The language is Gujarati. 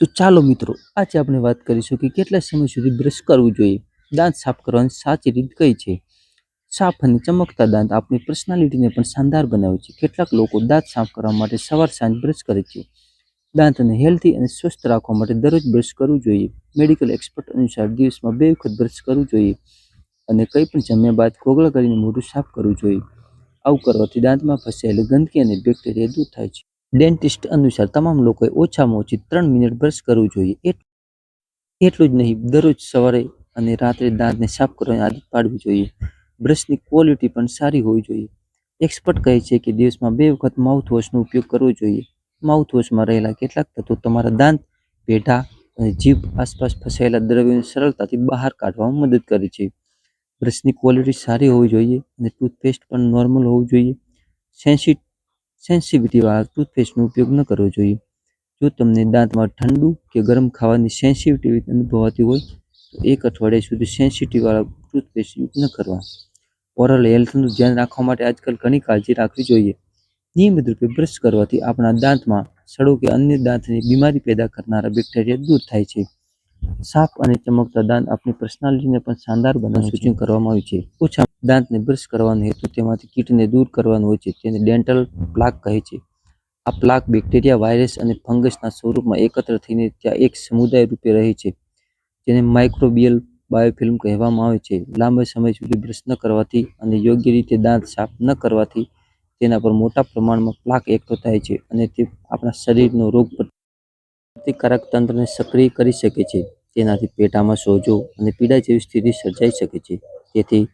તો ચાલો મિત્રો, આજે આપણે વાત કરીશું કે કેટલા સમય સુધી બ્રશ કરવું જોઈએ. દાંત સાફ કરવાની સાચી રીત કઈ છે? સાફ અને ચમકતા દાંત આપણી પર્સનાલિટીને પણ શાનદાર બનાવે છે. કેટલાક લોકો દાંત સાફ કરવા માટે સવાર સાંજ બ્રશ કરે છે. દાંતને હેલ્ધી અને સ્વસ્થ રાખવા માટે દરરોજ બ્રશ કરવું જોઈએ. મેડિકલ એક્સપર્ટ અનુસાર દિવસમાં 2 વખત બ્રશ કરવું જોઈએ અને કંઈ પણ જમ્યા બાદ ગોગળ કરીને મોઢું સાફ કરવું જોઈએ. આવું કરવાથી દાંતમાં ફસાયેલી ગંદકી અને બેક્ટેરિયા દૂર થાય છે. ડેન્ટિસ્ટ અનુસાર તમામ લોકોએ ઓછામાં ઓછી 3 મિનિટ બ્રશ કરવું જોઈએ. એટલું જ નહીં, દરરોજ સવારે અને રાત્રે દાંતને સાફ કરવાની આદત પાડવી જોઈએ. બ્રશની ક્વોલિટી પણ સારી હોવી જોઈએ. એક્સપર્ટ કહે છે કે દિવસમાં 2 વખત માઉથવોશનો ઉપયોગ કરવો જોઈએ. માઉથવોશમાં રહેલા કેટલાક તત્વો તમારા દાંત, પેઢા અને જીભ આસપાસ ફસાયેલા દ્રવ્યોને સરળતાથી બહાર કાઢવામાં મદદ કરે છે. બ્રશની ક્વોલિટી સારી હોવી જોઈએ અને ટૂથપેસ્ટ પણ નોર્મલ હોવું જોઈએ. સેન્સિટિવિટીવાળા ટૂથપેસ્ટનો ઉપયોગ ન કરવો જોઈએ. જો તમને દાંતમાં ઠંડુ કે ગરમ ખાવાની સેન્સિટિવિટી અનુભવાતી હોય તો 1 અઠવાડિયા સુધી સેન્સિટિવવાળા ટૂથપેસ્ટ યુઝ ન કરવા. ઓરલ હેલ્થનું ધ્યાન રાખવા માટે આજકાલ ઘણી કાળજી રાખવી જોઈએ. નિયમિત રૂપે બ્રશ કરવાથી આપણા દાંતમાં સડો કે અન્ય દાંતની બીમારી પેદા કરનારા બેક્ટેરિયા દૂર થાય છે. સાફ અને ચમકતા દાંત આપણી પર્સનાલિટીને પણ શાનદાર બનાવવાનું સૂચન કરવામાં આવ્યું છે. ઓછા દાંતને બ્રશ કરવાનો હેતુ તેમાંથી કીટને દૂર કરવાનો હોય છે. તેને ડેન્ટલ પ્લાક કહે છે. આ પ્લાક બેક્ટેરિયા, વાયરસ અને ફંગસના સ્વરૂપમાં એકત્ર થઈને ત્યાં એક સમુદાય રૂપે રહે છે, જેને માઇક્રોબિયલ બાયોફિલ્મ કહેવામાં આવે છે. લાંબા સમય સુધી બ્રશ ન કરવાથી અને યોગ્ય રીતે દાંત સાફ ન કરવાથી તેના પર મોટા પ્રમાણમાં પ્લાક એકઠો થાય છે અને તે આપણા શરીરનો રોગપ્રતિકારક તંત્રને સક્રિય કરી શકે છે. તેનાથી પેટામાં સોજો અને પીડા જેવી સ્થિતિ સર્જાઈ શકે છે. તેથી